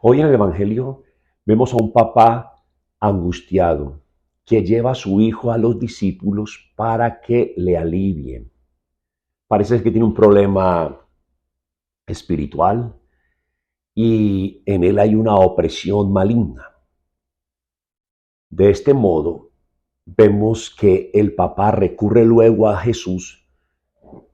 Hoy en el Evangelio vemos a un papá angustiado que lleva a su hijo a los discípulos para que le alivien. Parece que tiene un problema espiritual y en él hay una opresión maligna. De este modo, vemos que el papá recurre luego a Jesús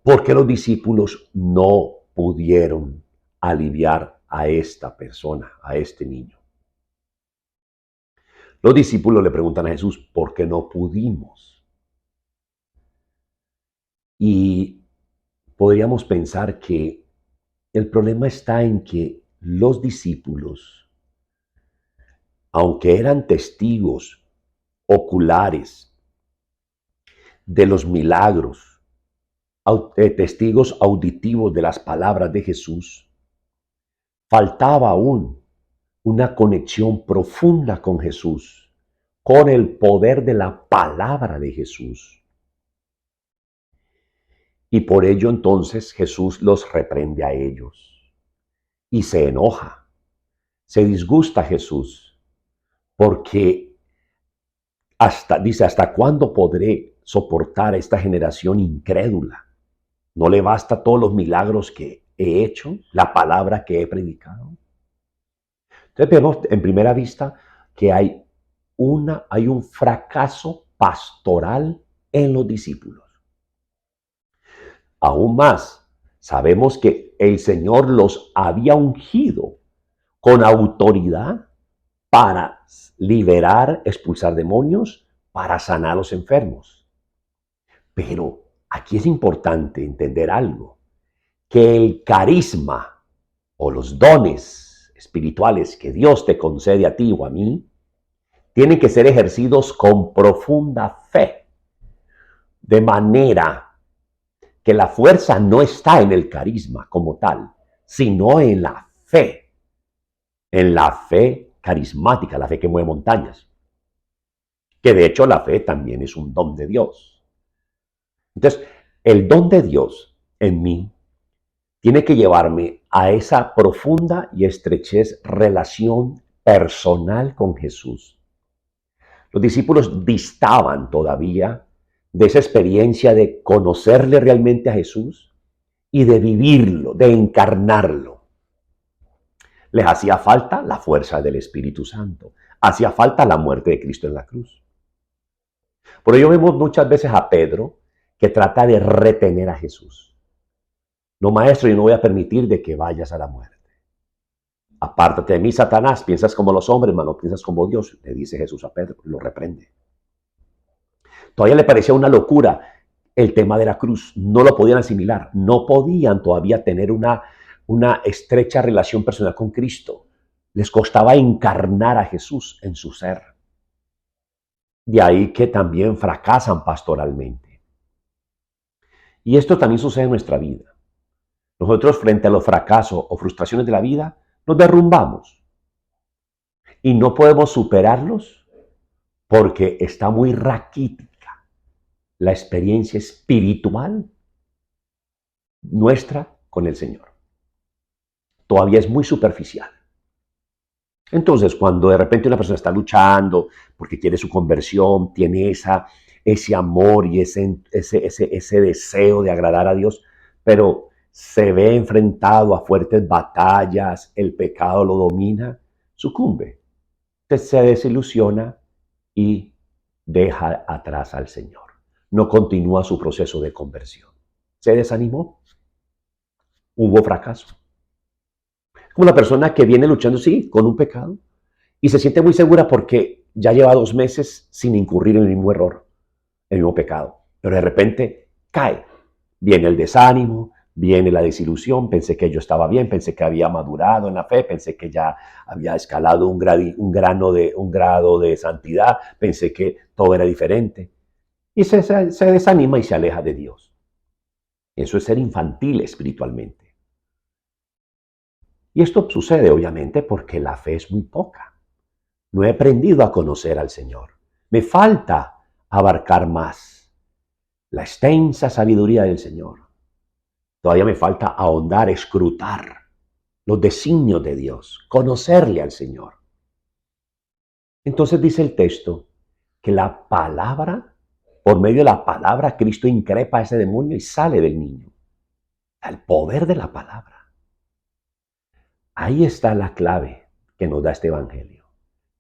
porque los discípulos no pudieron aliviar a esta persona, a este niño. Los discípulos le preguntan a Jesús, ¿por qué no pudimos? Y podríamos pensar que el problema está en que los discípulos, aunque eran testigos oculares de los milagros, testigos auditivos de las palabras de Jesús, faltaba aún una conexión profunda con Jesús, con el poder de la palabra de Jesús. Y por ello entonces Jesús los reprende a ellos y se enoja, se disgusta Jesús, porque dice, ¿hasta cuándo podré soportar a esta generación incrédula? ¿No le basta todos los milagros que he hecho, la palabra que he predicado? Entonces vemos en primera vista que hay un fracaso pastoral en los discípulos. Aún más, sabemos que el Señor los había ungido con autoridad para liberar, expulsar demonios, para sanar a los enfermos. Pero aquí es importante entender algo, que el carisma o los dones espirituales que Dios te concede a ti o a mí, tienen que ser ejercidos con profunda fe, de manera que la fuerza no está en el carisma como tal, sino en la fe carismática, la fe que mueve montañas, que de hecho la fe también es un don de Dios. Entonces, el don de Dios en mí tiene que llevarme a esa profunda y estrechez relación personal con Jesús. Los discípulos distaban todavía de esa experiencia de conocerle realmente a Jesús y de vivirlo, de encarnarlo. Les hacía falta la fuerza del Espíritu Santo, hacía falta la muerte de Cristo en la cruz. Por ello vemos muchas veces a Pedro que trata de retener a Jesús. No, maestro, yo no voy a permitir de que vayas a la muerte. Apártate de mí, Satanás, piensas como los hombres, mas no piensas como Dios, le dice Jesús a Pedro, lo reprende. Todavía le parecía una locura el tema de la cruz, no lo podían asimilar, no podían todavía tener una estrecha relación personal con Cristo. Les costaba encarnar a Jesús en su ser. De ahí que también fracasan pastoralmente. Y esto también sucede en nuestra vida. Nosotros frente a los fracasos o frustraciones de la vida, nos derrumbamos. Y no podemos superarlos porque está muy raquítica la experiencia espiritual nuestra con el Señor. Todavía es muy superficial. Entonces, cuando de repente una persona está luchando porque quiere su conversión, tiene ese amor y ese deseo de agradar a Dios, pero se ve enfrentado a fuertes batallas, el pecado lo domina, sucumbe. Entonces se desilusiona y deja atrás al Señor. No continúa su proceso de conversión. Se desanimó. Hubo fracaso. Como la persona que viene luchando, sí, con un pecado y se siente muy segura porque ya lleva 2 meses sin incurrir en el mismo error, en el mismo pecado. Pero de repente cae. Viene el desánimo, viene la desilusión. Pensé que yo estaba bien, pensé que había madurado en la fe, pensé que ya había escalado un grado de santidad, pensé que todo era diferente. Y se desanima y se aleja de Dios. Eso es ser infantil espiritualmente. Y esto sucede obviamente porque la fe es muy poca. No he aprendido a conocer al Señor. Me falta abarcar más la extensa sabiduría del Señor. Todavía me falta ahondar, escrutar los designios de Dios, conocerle al Señor. Entonces dice el texto que la palabra, por medio de la palabra, Cristo increpa a ese demonio y sale del niño. El poder de la palabra. Ahí está la clave que nos da este evangelio.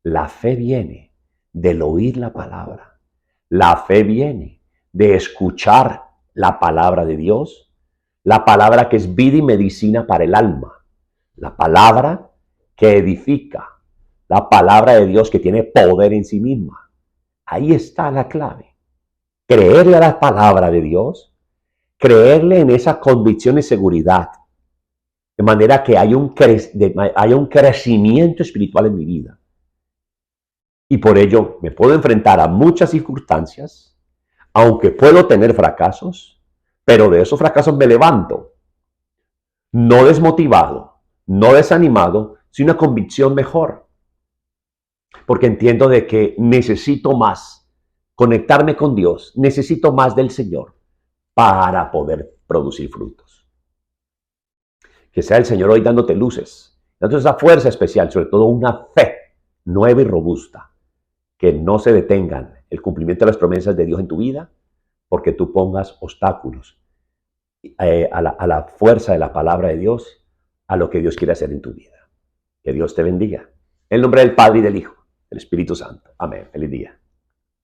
La fe viene del oír la palabra. La fe viene de escuchar la palabra de Dios, la palabra que es vida y medicina para el alma, la palabra que edifica, la palabra de Dios que tiene poder en sí misma. Ahí está la clave. Creerle a la palabra de Dios, creerle en esa convicción y seguridad, de manera que haya un crecimiento espiritual en mi vida. Y por ello me puedo enfrentar a muchas circunstancias, aunque puedo tener fracasos, pero de esos fracasos me levanto, no desmotivado, no desanimado, sino una convicción mejor. Porque entiendo de que necesito más conectarme con Dios, necesito más del Señor para poder producir frutos. Que sea el Señor hoy dándote luces, dándote esa fuerza especial, sobre todo una fe nueva y robusta, que no se detengan el cumplimiento de las promesas de Dios en tu vida, porque tú pongas obstáculos a la fuerza de la palabra de Dios, a lo que Dios quiere hacer en tu vida. Que Dios te bendiga. En el nombre del Padre y del Hijo, del Espíritu Santo. Amén. Feliz día.